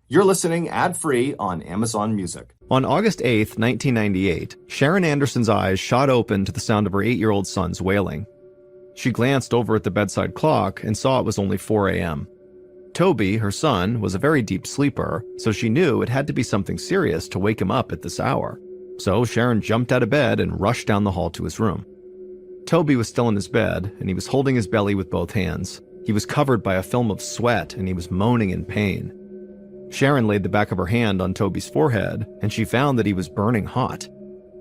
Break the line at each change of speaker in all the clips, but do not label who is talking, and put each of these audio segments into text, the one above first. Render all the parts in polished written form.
You're listening ad-free on Amazon Music.
On August 8th, 1998, Sharon Anderson's eyes shot open to the sound of her 8-year-old son's wailing. She glanced over at the bedside clock and saw it was only 4 a.m. Toby, her son, was a very deep sleeper, so she knew it had to be something serious to wake him up at this hour. So Sharon jumped out of bed and rushed down the hall to his room. Toby was still in his bed, and he was holding his belly with both hands. He was covered by a film of sweat, and he was moaning in pain. Sharon laid the back of her hand on Toby's forehead, and she found that he was burning hot.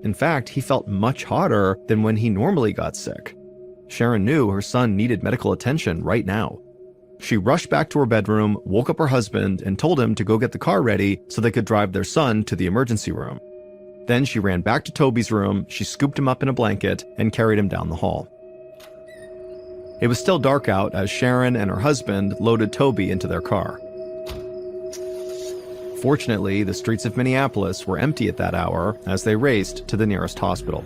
In fact, he felt much hotter than when he normally got sick. Sharon knew her son needed medical attention right now. She rushed back to her bedroom, woke up her husband, and told him to go get the car ready so they could drive their son to the emergency room. Then she ran back to Toby's room, she scooped him up in a blanket, and carried him down the hall. It was still dark out as Sharon and her husband loaded Toby into their car. Fortunately, the streets of Minneapolis were empty at that hour as they raced to the nearest hospital.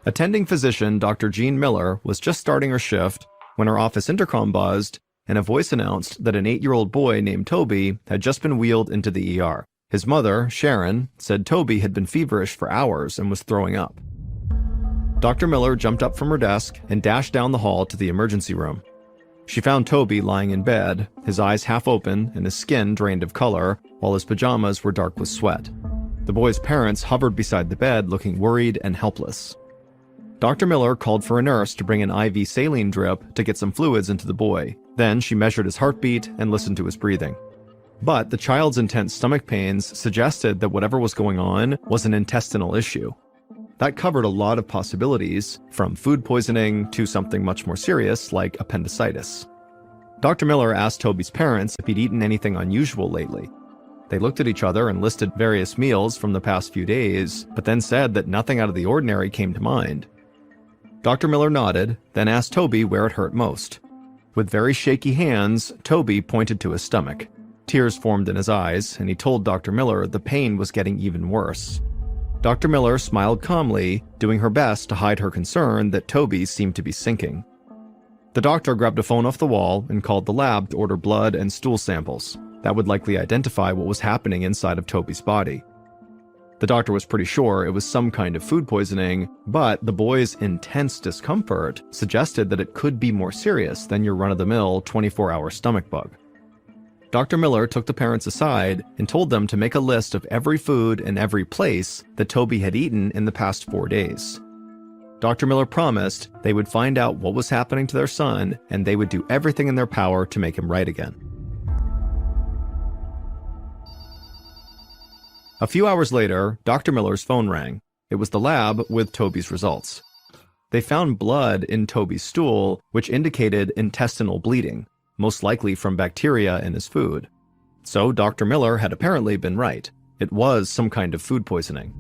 Attending physician Dr. Jean Miller was just starting her shift when her office intercom buzzed and a voice announced that an 8-year-old boy named Toby had just been wheeled into the ER. His mother, Sharon, said Toby had been feverish for hours and was throwing up. Dr. Miller jumped up from her desk and dashed down the hall to the emergency room. She found Toby lying in bed, his eyes half open and his skin drained of color, while his pajamas were dark with sweat. The boy's parents hovered beside the bed looking worried and helpless. Dr. Miller called for a nurse to bring an IV saline drip to get some fluids into the boy. Then she measured his heartbeat and listened to his breathing. But the child's intense stomach pains suggested that whatever was going on was an intestinal issue. That covered a lot of possibilities, from food poisoning to something much more serious like appendicitis. Dr. Miller asked Toby's parents if he'd eaten anything unusual lately. They looked at each other and listed various meals from the past few days, but then said that nothing out of the ordinary came to mind. Dr. Miller nodded, then asked Toby where it hurt most. With very shaky hands, Toby pointed to his stomach. Tears formed in his eyes, and he told Dr. Miller the pain was getting even worse. Dr. Miller smiled calmly, doing her best to hide her concern that Toby seemed to be sinking. The doctor grabbed a phone off the wall and called the lab to order blood and stool samples. That would likely identify what was happening inside of Toby's body. The doctor was pretty sure it was some kind of food poisoning, but the boy's intense discomfort suggested that it could be more serious than your run-of-the-mill 24-hour stomach bug. Dr. Miller took the parents aside and told them to make a list of every food and every place that Toby had eaten in the past 4 days. Dr. Miller promised they would find out what was happening to their son and they would do everything in their power to make him right again. A few hours later, Dr. Miller's phone rang. It was the lab with Toby's results. They found blood in Toby's stool, which indicated intestinal bleeding, most likely from bacteria in his food. So Dr. Miller had apparently been right. It was some kind of food poisoning.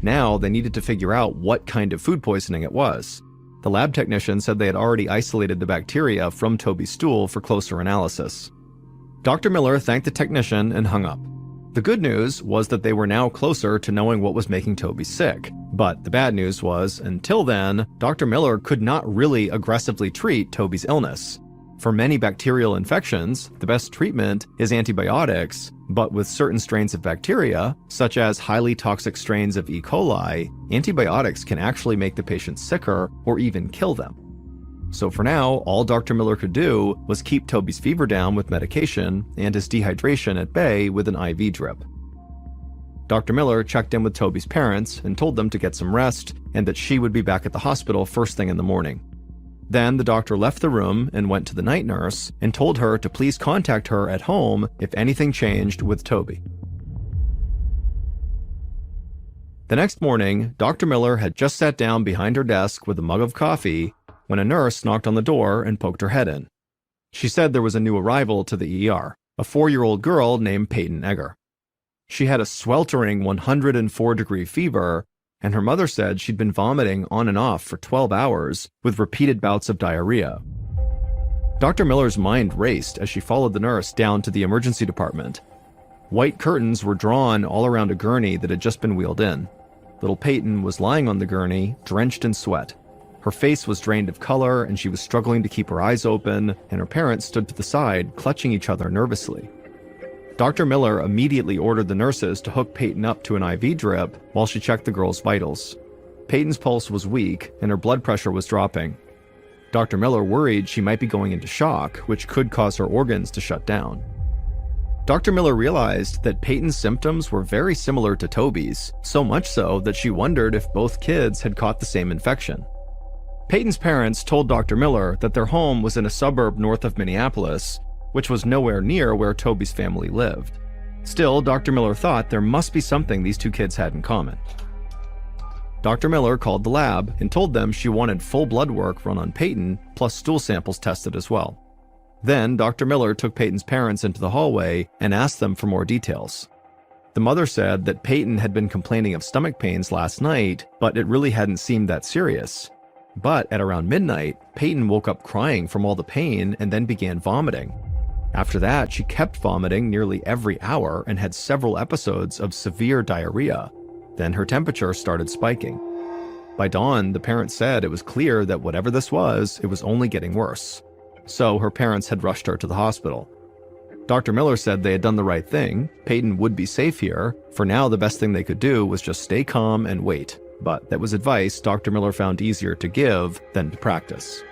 Now they needed to figure out what kind of food poisoning it was. The lab technician said they had already isolated the bacteria from Toby's stool for closer analysis. Dr. Miller thanked the technician and hung up. The good news was that they were now closer to knowing what was making Toby sick. But the bad news was, until then, Dr. Miller could not really aggressively treat Toby's illness. For many bacterial infections, the best treatment is antibiotics, but with certain strains of bacteria, such as highly toxic strains of E. coli, antibiotics can actually make the patient sicker or even kill them. So for now, all Dr. Miller could do was keep Toby's fever down with medication and his dehydration at bay with an IV drip. Dr. Miller checked in with Toby's parents and told them to get some rest and that she would be back at the hospital first thing in the morning. Then the doctor left the room and went to the night nurse and told her to please contact her at home if anything changed with Toby. The next morning, Dr. Miller had just sat down behind her desk with a mug of coffee when a nurse knocked on the door and poked her head in. She said there was a new arrival to the ER, a 4-year-old girl named Peyton Egger. She had a sweltering 104-degree fever, and her mother said she'd been vomiting on and off for 12 hours with repeated bouts of diarrhea. Dr. Miller's mind raced as she followed the nurse down to the emergency department. White curtains were drawn all around a gurney that had just been wheeled in. Little Peyton was lying on the gurney, drenched in sweat. Her face was drained of color, and she was struggling to keep her eyes open, and her parents stood to the side, clutching each other nervously. Dr. Miller immediately ordered the nurses to hook Peyton up to an IV drip while she checked the girl's vitals. Peyton's pulse was weak, and her blood pressure was dropping. Dr. Miller worried she might be going into shock, which could cause her organs to shut down. Dr. Miller realized that Peyton's symptoms were very similar to Toby's, so much so that she wondered if both kids had caught the same infection. Peyton's parents told Dr. Miller that their home was in a suburb north of Minneapolis, which was nowhere near where Toby's family lived. Still, Dr. Miller thought there must be something these two kids had in common. Dr. Miller called the lab and told them she wanted full blood work run on Peyton, plus stool samples tested as well. Then, Dr. Miller took Peyton's parents into the hallway and asked them for more details. The mother said that Peyton had been complaining of stomach pains last night, but it really hadn't seemed that serious. But at around midnight, Peyton woke up crying from all the pain and then began vomiting. After that, she kept vomiting nearly every hour and had several episodes of severe diarrhea. Then her temperature started spiking. By dawn, the parents said it was clear that whatever this was, it was only getting worse. So her parents had rushed her to the hospital. Dr. Miller said they had done the right thing. Peyton would be safe here. For now, the best thing they could do was just stay calm and wait. But that was advice Dr. Miller found easier to give than to practice.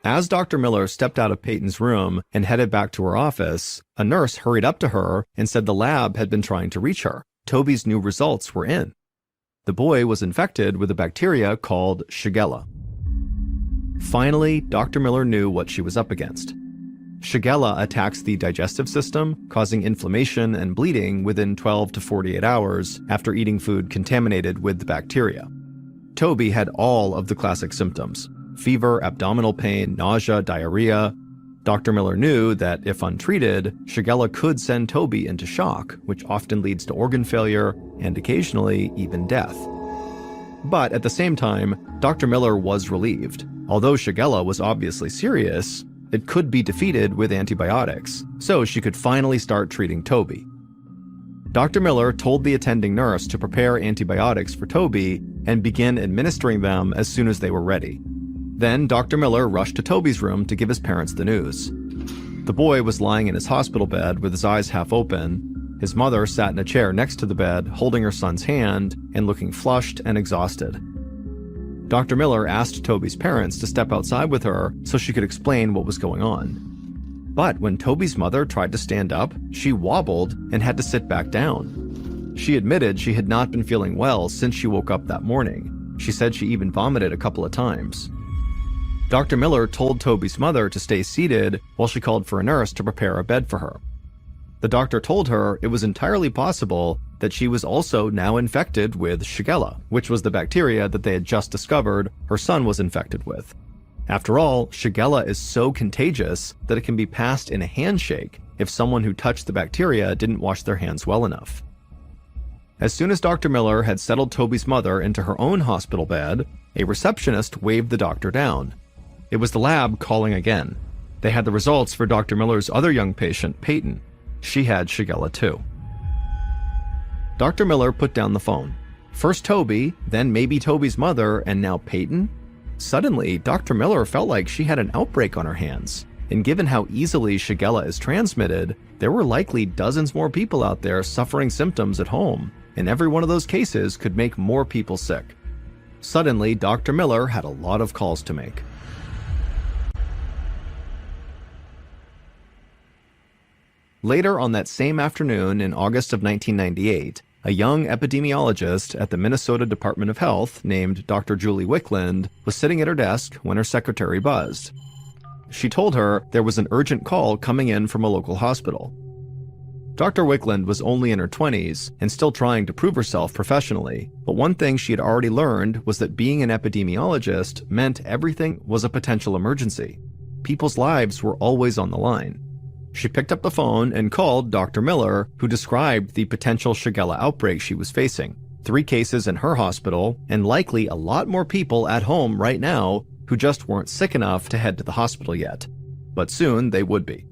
As Dr. Miller stepped out of Peyton's room and headed back to her office, a nurse hurried up to her and said the lab had been trying to reach her. Toby's new results were in. The boy was infected with a bacteria called Shigella. Finally, Dr. Miller knew what she was up against. Shigella attacks the digestive system, causing inflammation and bleeding within 12 to 48 hours after eating food contaminated with the bacteria. Toby had all of the classic symptoms: fever, abdominal pain, nausea, diarrhea. Dr. Miller knew that if untreated, Shigella could send Toby into shock, which often leads to organ failure and occasionally even death. But at the same time, Dr. Miller was relieved. Although Shigella was obviously serious, it could be defeated with antibiotics, so she could finally start treating Toby. Dr. Miller told the attending nurse to prepare antibiotics for Toby and begin administering them as soon as they were ready. Then Dr. Miller rushed to Toby's room to give his parents the news. The boy was lying in his hospital bed with his eyes half open. His mother sat in a chair next to the bed, holding her son's hand and looking flushed and exhausted. Dr. Miller asked Toby's parents to step outside with her so she could explain what was going on. But when Toby's mother tried to stand up, she wobbled and had to sit back down. She admitted she had not been feeling well since she woke up that morning. She said she even vomited a couple of times. Dr. Miller told Toby's mother to stay seated while she called for a nurse to prepare a bed for her. The doctor told her it was entirely possible that she was also now infected with Shigella, which was the bacteria that they had just discovered her son was infected with. After all, Shigella is so contagious that it can be passed in a handshake if someone who touched the bacteria didn't wash their hands well enough. As soon as Dr. Miller had settled Toby's mother into her own hospital bed, a receptionist waved the doctor down. It was the lab calling again. They had the results for Dr. Miller's other young patient, Peyton. She had Shigella too. Dr. Miller put down the phone. First Toby, then maybe Toby's mother, and now Peyton? Suddenly, Dr. Miller felt like she had an outbreak on her hands. And given how easily Shigella is transmitted, there were likely dozens more people out there suffering symptoms at home, and every one of those cases could make more people sick. Suddenly, Dr. Miller had a lot of calls to make. Later on that same afternoon in August of 1998, a young epidemiologist at the Minnesota Department of Health named Dr. Julie Wickland was sitting at her desk when her secretary buzzed. She told her there was an urgent call coming in from a local hospital. Dr. Wickland was only in her 20s and still trying to prove herself professionally, but one thing she had already learned was that being an epidemiologist meant everything was a potential emergency. People's lives were always on the line. She picked up the phone and called Dr. Miller, who described the potential Shigella outbreak she was facing. 3 cases in her hospital, and likely a lot more people at home right now who just weren't sick enough to head to the hospital yet. But soon they would be.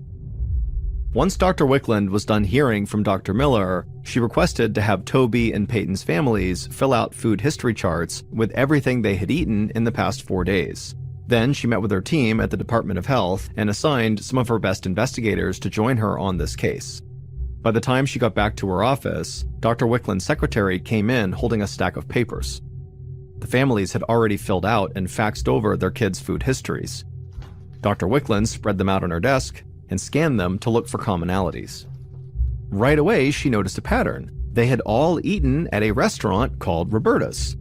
Once Dr. Wickland was done hearing from Dr. Miller, she requested to have Toby and Peyton's families fill out food history charts with everything they had eaten in the past 4 days. Then she met with her team at the Department of Health and assigned some of her best investigators to join her on this case. By the time she got back to her office, Dr. Wickland's secretary came in holding a stack of papers. The families had already filled out and faxed over their kids' food histories. Dr. Wickland spread them out on her desk and scanned them to look for commonalities. Right away, she noticed a pattern. They had all eaten at a restaurant called Roberta's.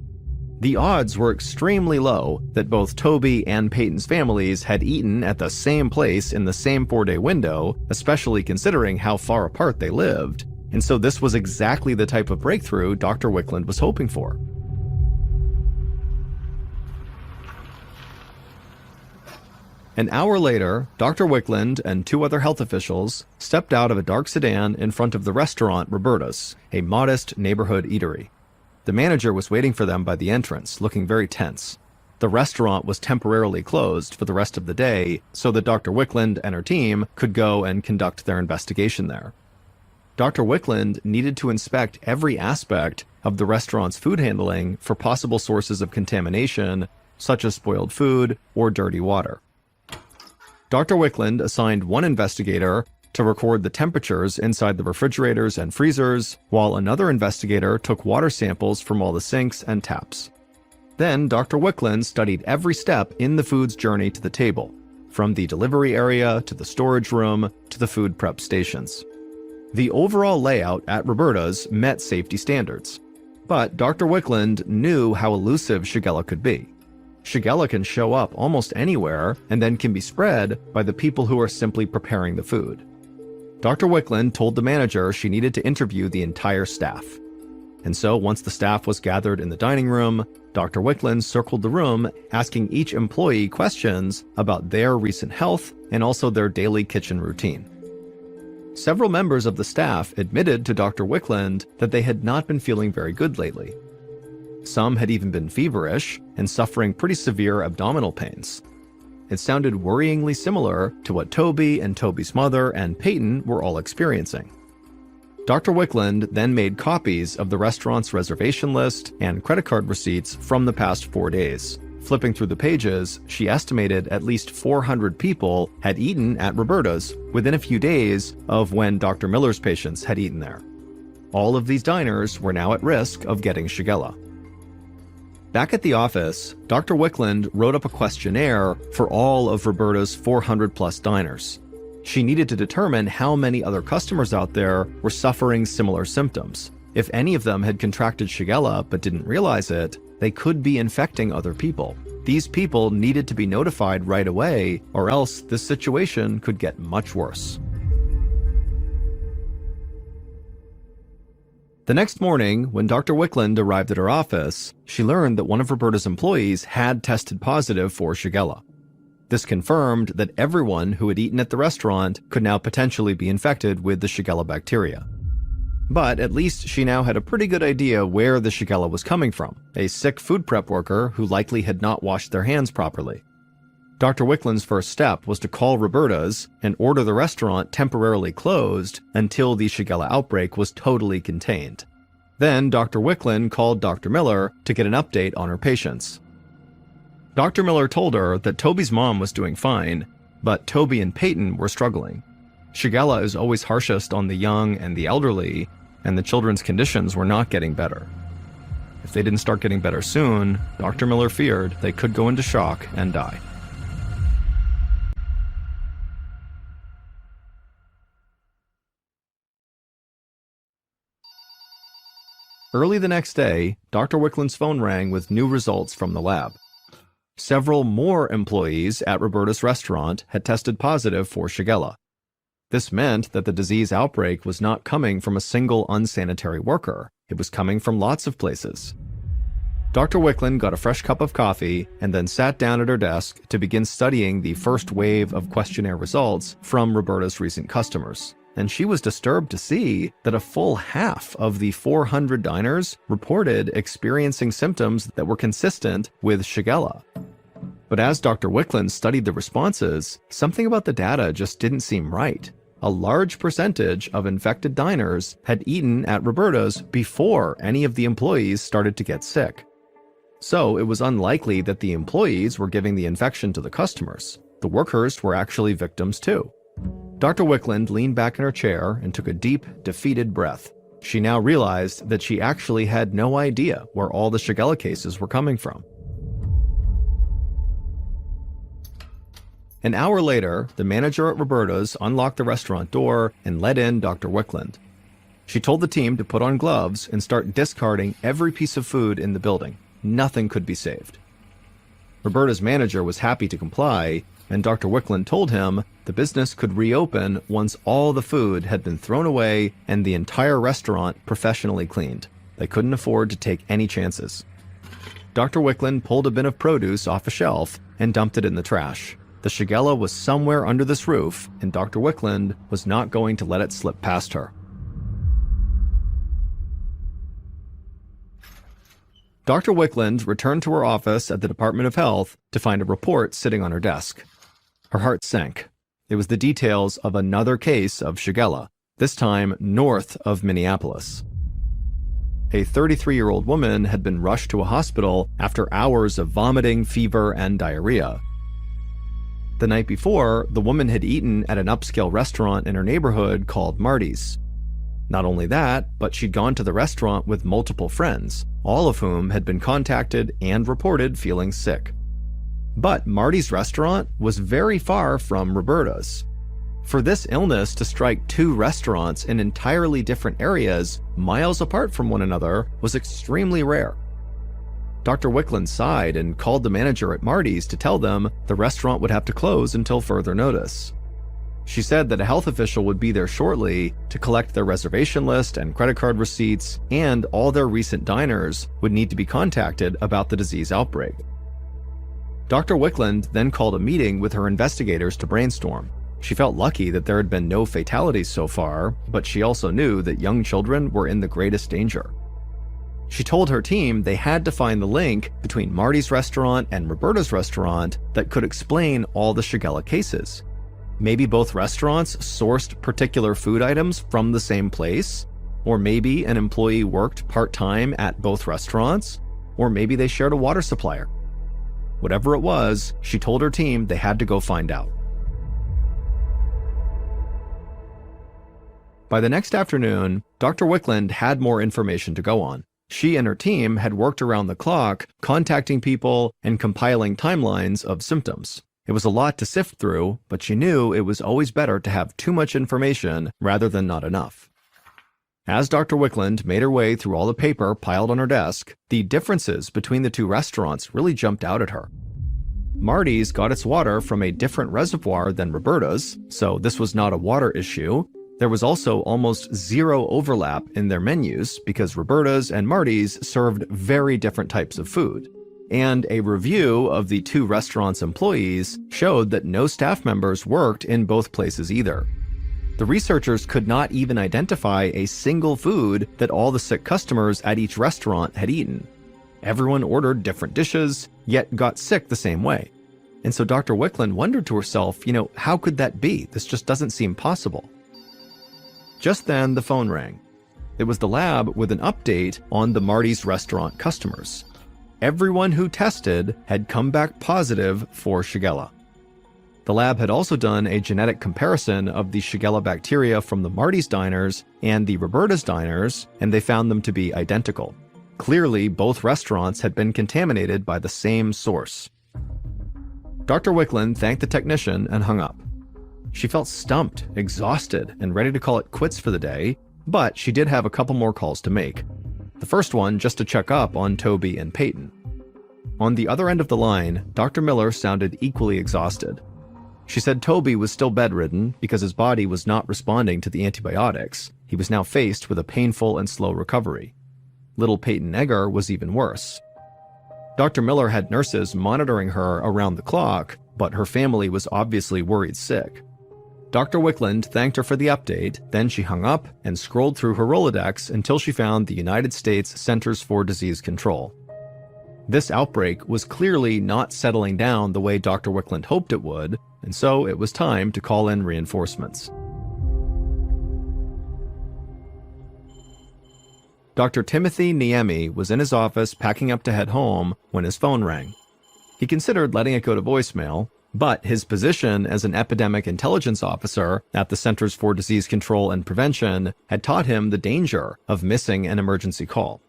The odds were extremely low that both Toby and Peyton's families had eaten at the same place in the same 4-day window, especially considering how far apart they lived, and so this was exactly the type of breakthrough Dr. Wickland was hoping for. An hour later, Dr. Wickland and 2 other health officials stepped out of a dark sedan in front of the restaurant Roberta's, a modest neighborhood eatery. The manager was waiting for them by the entrance, looking very tense. The restaurant was temporarily closed for the rest of the day so that Dr. Wickland and her team could go and conduct their investigation there. Dr. Wickland needed to inspect every aspect of the restaurant's food handling for possible sources of contamination, such as spoiled food or dirty water. Dr. Wickland assigned one investigator to record the temperatures inside the refrigerators and freezers, while another investigator took water samples from all the sinks and taps. Then Dr. Wickland studied every step in the food's journey to the table, from the delivery area to the storage room to the food prep stations. The overall layout at Roberta's met safety standards, but Dr. Wickland knew how elusive Shigella could be. Shigella can show up almost anywhere and then can be spread by the people who are simply preparing the food. Dr. Wickland told the manager she needed to interview the entire staff. And so once the staff was gathered in the dining room, Dr. Wickland circled the room, asking each employee questions about their recent health and also their daily kitchen routine. Several members of the staff admitted to Dr. Wickland that they had not been feeling very good lately. Some had even been feverish and suffering pretty severe abdominal pains. It sounded worryingly similar to what Toby and Toby's mother and Peyton were all experiencing. Dr. Wickland then made copies of the restaurant's reservation list and credit card receipts from the past 4 days. Flipping through the pages, she estimated at least 400 people had eaten at Roberta's within a few days of when Dr. Miller's patients had eaten there. All of these diners were now at risk of getting Shigella. Back at the office, Dr. Wickland wrote up a questionnaire for all of Roberta's 400-plus diners. She needed to determine how many other customers out there were suffering similar symptoms. If any of them had contracted Shigella but didn't realize it, they could be infecting other people. These people needed to be notified right away, or else this situation could get much worse. The next morning, when Dr. Wickland arrived at her office, she learned that one of Roberta's employees had tested positive for Shigella. This confirmed that everyone who had eaten at the restaurant could now potentially be infected with the Shigella bacteria. But at least she now had a pretty good idea where the Shigella was coming from, a sick food prep worker who likely had not washed their hands properly. Dr. Wickland's first step was to call Roberta's and order the restaurant temporarily closed until the Shigella outbreak was totally contained. Then Dr. Wickland called Dr. Miller to get an update on her patients. Dr. Miller told her that Toby's mom was doing fine, but Toby and Peyton were struggling. Shigella is always harshest on the young and the elderly, and the children's conditions were not getting better. If they didn't start getting better soon, Dr. Miller feared they could go into shock and die. Early the next day, Dr. Wickland's phone rang with new results from the lab. Several more employees at Roberta's restaurant had tested positive for Shigella. This meant that the disease outbreak was not coming from a single unsanitary worker. It was coming from lots of places. Dr. Wickland got a fresh cup of coffee and then sat down at her desk to begin studying the first wave of questionnaire results from Roberta's recent customers. And she was disturbed to see that a full half of the 400 diners reported experiencing symptoms that were consistent with Shigella. But as Dr. Wickland studied the responses, something about the data just didn't seem right. a large percentage of infected diners had eaten at Roberta's before any of the employees started to get sick. So it was unlikely that the employees were giving the infection to the customers. The workers were actually victims too. Dr. Wickland leaned back in her chair and took a deep, defeated breath. She now realized that she actually had no idea where all the Shigella cases were coming from. An hour later, the manager at Roberta's unlocked the restaurant door and let in Dr. Wickland. She told the team to put on gloves and start discarding every piece of food in the building. Nothing could be saved. Roberta's manager was happy to comply, and Dr. Wickland told him the business could reopen once all the food had been thrown away and the entire restaurant professionally cleaned. They couldn't afford to take any chances. Dr. Wickland pulled a bin of produce off a shelf and dumped it in the trash. The Shigella was somewhere under this roof, and Dr. Wickland was not going to let it slip past her. Dr. Wickland returned to her office at the Department of Health to find a report sitting on her desk. Her heart sank. It was the details of another case of Shigella, this time north of Minneapolis. A 33-year-old woman had been rushed to a hospital after hours of vomiting, fever, and diarrhea. The night before, the woman had eaten at an upscale restaurant in her neighborhood called Marty's. Not only that, but she'd gone to the restaurant with multiple friends, all of whom had been contacted and reported feeling sick. But Marty's restaurant was very far from Roberta's. For this illness to strike two restaurants in entirely different areas, miles apart from one another, was extremely rare. Dr. Wickland sighed and called the manager at Marty's to tell them the restaurant would have to close until further notice. She said that a health official would be there shortly to collect their reservation list and credit card receipts, and all their recent diners would need to be contacted about the disease outbreak. Dr. Wickland then called a meeting with her investigators to brainstorm. She felt lucky that there had been no fatalities so far, but she also knew that young children were in the greatest danger. She told her team they had to find the link between Marty's restaurant and Roberta's restaurant that could explain all the Shigella cases. Maybe both restaurants sourced particular food items from the same place, or maybe an employee worked part-time at both restaurants, or maybe they shared a water supplier. Whatever it was, she told her team they had to go find out. By the next afternoon, Dr. Wickland had more information to go on. She and her team had worked around the clock, contacting people and compiling timelines of symptoms. It was a lot to sift through, but she knew it was always better to have too much information rather than not enough. As Dr. Wickland made her way through all the paper piled on her desk, the differences between the two restaurants really jumped out at her. Marty's got its water from a different reservoir than Roberta's, so this was not a water issue. There was also almost zero overlap in their menus because Roberta's and Marty's served very different types of food. And a review of the two restaurants' employees showed that no staff members worked in both places either. The researchers could not even identify a single food that all the sick customers at each restaurant had eaten. Everyone ordered different dishes, yet got sick the same way. And so Dr. Wickland wondered to herself, how could that be? This just doesn't seem possible. Just then, the phone rang. It was the lab with an update on the Marty's restaurant customers. Everyone who tested had come back positive for Shigella. The lab had also done a genetic comparison of the Shigella bacteria from the Marty's diners and the Roberta's diners, and they found them to be identical. Clearly, both restaurants had been contaminated by the same source. Dr. Wickland thanked the technician and hung up. She felt stumped, exhausted, and ready to call it quits for the day, but she did have a couple more calls to make. The first one just to check up on Toby and Peyton. On the other end of the line, Dr. Miller sounded equally exhausted. She said Toby was still bedridden because his body was not responding to the antibiotics. He was now faced with a painful and slow recovery. Little Peyton Egger was even worse. Dr. Miller had nurses monitoring her around the clock, but her family was obviously worried sick. Dr. Wickland thanked her for the update, then she hung up and scrolled through her Rolodex until she found the United States Centers for Disease Control. This outbreak was clearly not settling down the way Dr. Wickland hoped it would, and so it was time to call in reinforcements. Dr. Timothy Niemi was in his office packing up to head home when his phone rang. He considered letting it go to voicemail, but his position as an epidemic intelligence officer at the Centers for Disease Control and Prevention had taught him the danger of missing an emergency call.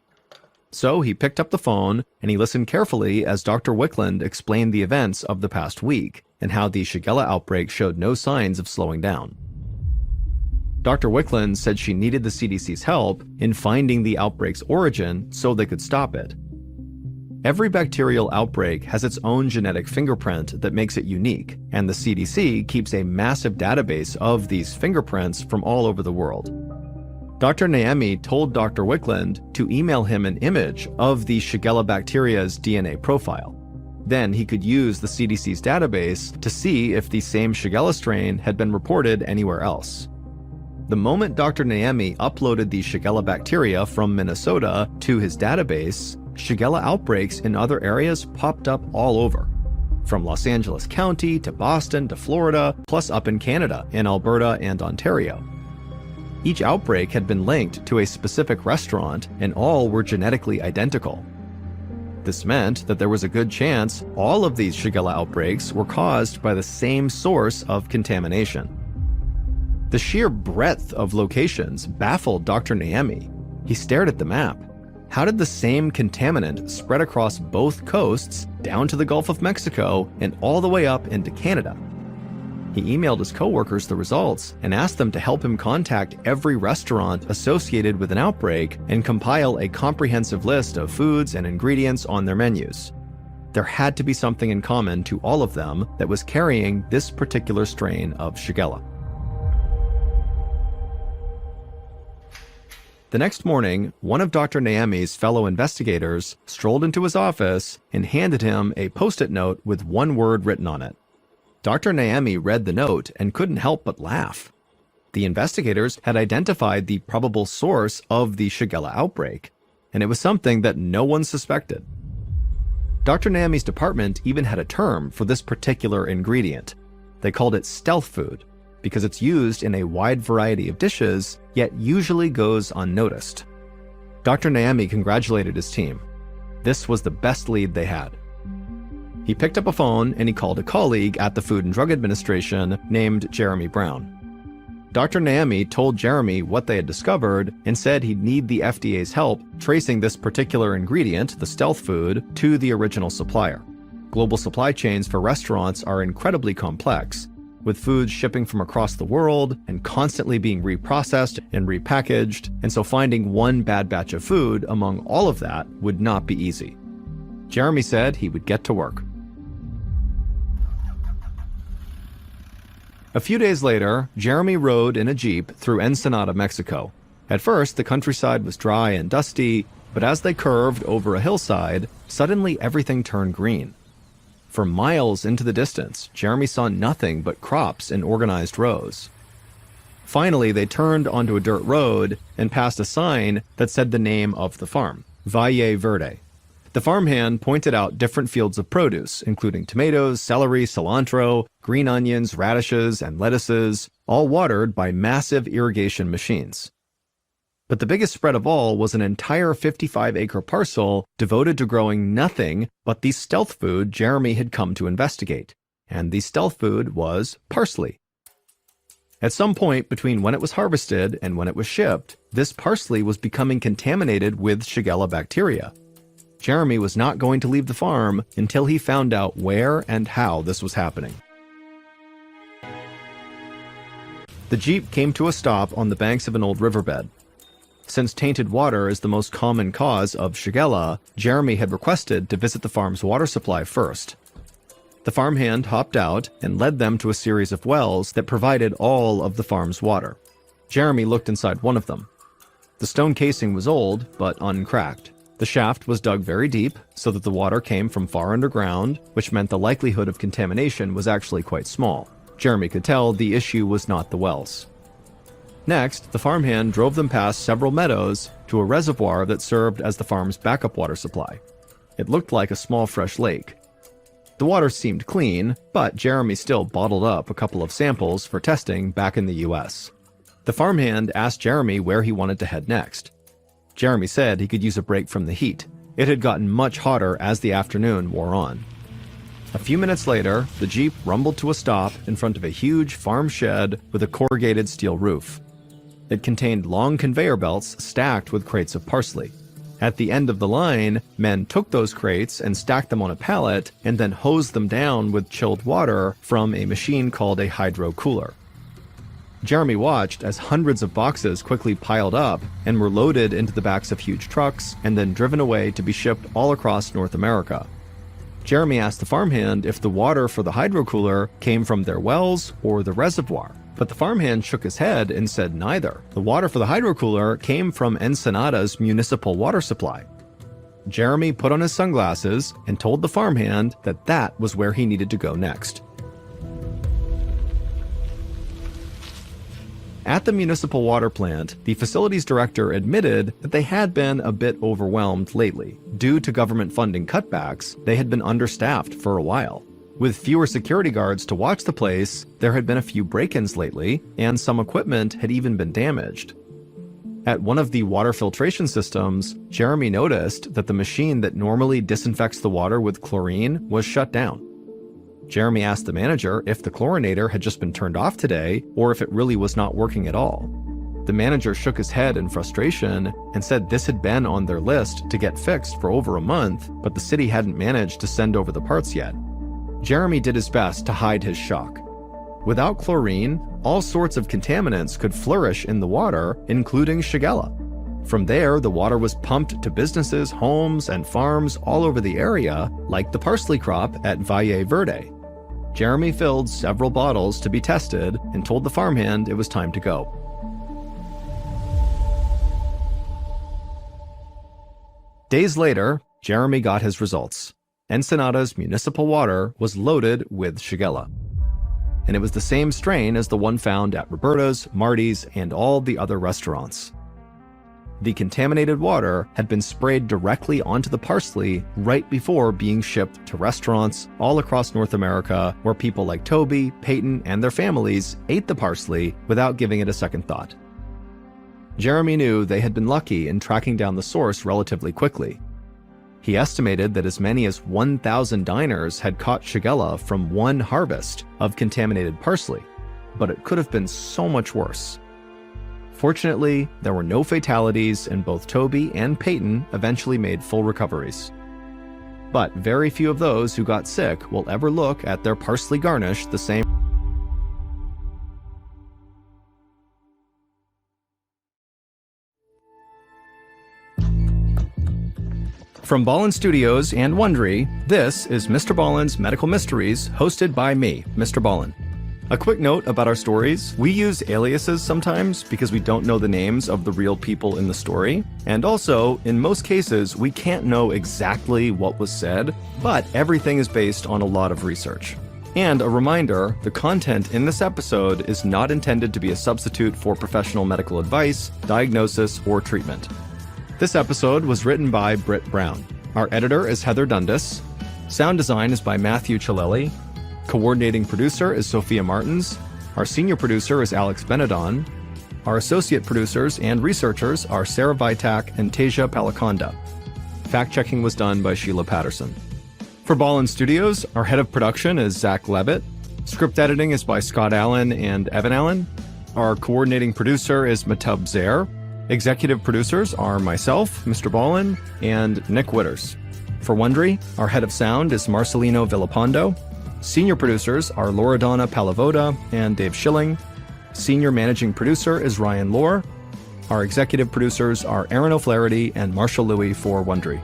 So he picked up the phone and he listened carefully as Dr. Wickland explained the events of the past week and how the Shigella outbreak showed no signs of slowing down. Dr. Wickland said she needed the CDC's help in finding the outbreak's origin so they could stop it. Every bacterial outbreak has its own genetic fingerprint that makes it unique, and the CDC keeps a massive database of these fingerprints from all over the world. Dr. Niemi told Dr. Wickland to email him an image of the Shigella bacteria's DNA profile. Then he could use the CDC's database to see if the same Shigella strain had been reported anywhere else. The moment Dr. Niemi uploaded the Shigella bacteria from Minnesota to his database, Shigella outbreaks in other areas popped up all over, from Los Angeles County to Boston to Florida, plus up in Canada, in Alberta and Ontario. Each outbreak had been linked to a specific restaurant, and all were genetically identical. This meant that there was a good chance all of these Shigella outbreaks were caused by the same source of contamination. The sheer breadth of locations baffled Dr. Niemi. He stared at the map. How did the same contaminant spread across both coasts, down to the Gulf of Mexico, and all the way up into Canada? He emailed his coworkers the results and asked them to help him contact every restaurant associated with an outbreak and compile a comprehensive list of foods and ingredients on their menus. There had to be something in common to all of them that was carrying this particular strain of Shigella. The next morning, one of Dr. Niemi's fellow investigators strolled into his office and handed him a Post-it note with one word written on it. Dr. Niemi read the note and couldn't help but laugh. The investigators had identified the probable source of the Shigella outbreak, and it was something that no one suspected. Dr. Niemi's department even had a term for this particular ingredient. They called it stealth food, because it's used in a wide variety of dishes, yet usually goes unnoticed. Dr. Niemi congratulated his team. This was the best lead they had. He picked up a phone and he called a colleague at the Food and Drug Administration named Jeremy Brown. Dr. Niemi told Jeremy what they had discovered and said he'd need the FDA's help tracing this particular ingredient, the stealth food, to the original supplier. Global supply chains for restaurants are incredibly complex, with foods shipping from across the world and constantly being reprocessed and repackaged, and so finding one bad batch of food among all of that would not be easy. Jeremy said he would get to work. A few days later, Jeremy rode in a Jeep through Ensenada, Mexico. At first, the countryside was dry and dusty, but as they curved over a hillside, suddenly everything turned green. For miles into the distance, Jeremy saw nothing but crops in organized rows. Finally, they turned onto a dirt road and passed a sign that said the name of the farm, Valle Verde. The farmhand pointed out different fields of produce, including tomatoes, celery, cilantro, green onions, radishes, and lettuces, all watered by massive irrigation machines. But the biggest spread of all was an entire 55-acre parcel devoted to growing nothing but the stealth food Jeremy had come to investigate. And the stealth food was parsley. At some point between when it was harvested and when it was shipped, this parsley was becoming contaminated with Shigella bacteria. Jeremy was not going to leave the farm until he found out where and how this was happening. The Jeep came to a stop on the banks of an old riverbed. Since tainted water is the most common cause of Shigella, Jeremy had requested to visit the farm's water supply first. The farmhand hopped out and led them to a series of wells that provided all of the farm's water. Jeremy looked inside one of them. The stone casing was old, but uncracked. The shaft was dug very deep, so that the water came from far underground, which meant the likelihood of contamination was actually quite small. Jeremy could tell the issue was not the wells. Next, the farmhand drove them past several meadows to a reservoir that served as the farm's backup water supply. It looked like a small fresh lake. The water seemed clean, but Jeremy still bottled up a couple of samples for testing back in the US. The farmhand asked Jeremy where he wanted to head next. Jeremy said he could use a break from the heat. It had gotten much hotter as the afternoon wore on. A few minutes later, the Jeep rumbled to a stop in front of a huge farm shed with a corrugated steel roof. It contained long conveyor belts stacked with crates of parsley. At the end of the line, men took those crates and stacked them on a pallet and then hosed them down with chilled water from a machine called a hydro cooler. Jeremy watched as hundreds of boxes quickly piled up and were loaded into the backs of huge trucks and then driven away to be shipped all across North America. Jeremy asked the farmhand if the water for the hydro cooler came from their wells or the reservoir. But the farmhand shook his head and said neither. The water for the hydro cooler came from Ensenada's municipal water supply. Jeremy put on his sunglasses and told the farmhand that that was where he needed to go next. At the municipal water plant, the facilities director admitted that they had been a bit overwhelmed lately. Due to government funding cutbacks, they had been understaffed for a while. With fewer security guards to watch the place, there had been a few break-ins lately, and some equipment had even been damaged. At one of the water filtration systems, Jeremy noticed that the machine that normally disinfects the water with chlorine was shut down. Jeremy asked the manager if the chlorinator had just been turned off today, or if it really was not working at all. The manager shook his head in frustration and said this had been on their list to get fixed for over a month, but the city hadn't managed to send over the parts yet. Jeremy did his best to hide his shock. Without chlorine, all sorts of contaminants could flourish in the water, including Shigella. From there, the water was pumped to businesses, homes, and farms all over the area, like the parsley crop at Valle Verde. Jeremy filled several bottles to be tested and told the farmhand it was time to go. Days later, Jeremy got his results. Ensenada's municipal water was loaded with Shigella. And it was the same strain as the one found at Roberta's, Marty's, and all the other restaurants. The contaminated water had been sprayed directly onto the parsley right before being shipped to restaurants all across North America, where people like Toby, Peyton, and their families ate the parsley without giving it a second thought. Jeremy knew they had been lucky in tracking down the source relatively quickly. He estimated that as many as 1,000 diners had caught Shigella from one harvest of contaminated parsley, but it could have been so much worse. Fortunately, there were no fatalities, and both Toby and Peyton eventually made full recoveries. But very few of those who got sick will ever look at their parsley garnish the same. From Ballin Studios and Wondery, this is Mr. Ballen's Medical Mysteries, hosted by me, Mr. Ballen. A quick note about our stories: we use aliases sometimes because we don't know the names of the real people in the story. And also, in most cases, we can't know exactly what was said, but everything is based on a lot of research. And a reminder, the content in this episode is not intended to be a substitute for professional medical advice, diagnosis, or treatment. This episode was written by Britt Brown. Our editor is Heather Dundas. Sound design is by Matthew Chaleli. Coordinating producer is Sophia Martins. Our senior producer is Alex Benedon. Our associate producers and researchers are Sarah Vitak and Teja Palakonda. Fact-checking was done by Sheila Patterson. For Ballin Studios, our head of production is Zach Levitt. Script editing is by Scott Allen and Evan Allen. Our coordinating producer is Matub Zaire. Executive producers are myself, Mr. Ballen, and Nick Witters. For Wondery, our head of sound is Marcelino Villapando. Senior producers are Loredana Palavoda and Dave Schilling. Senior managing producer is Ryan Lohr. Our executive producers are Aaron O'Flaherty and Marshall Louie for Wondery.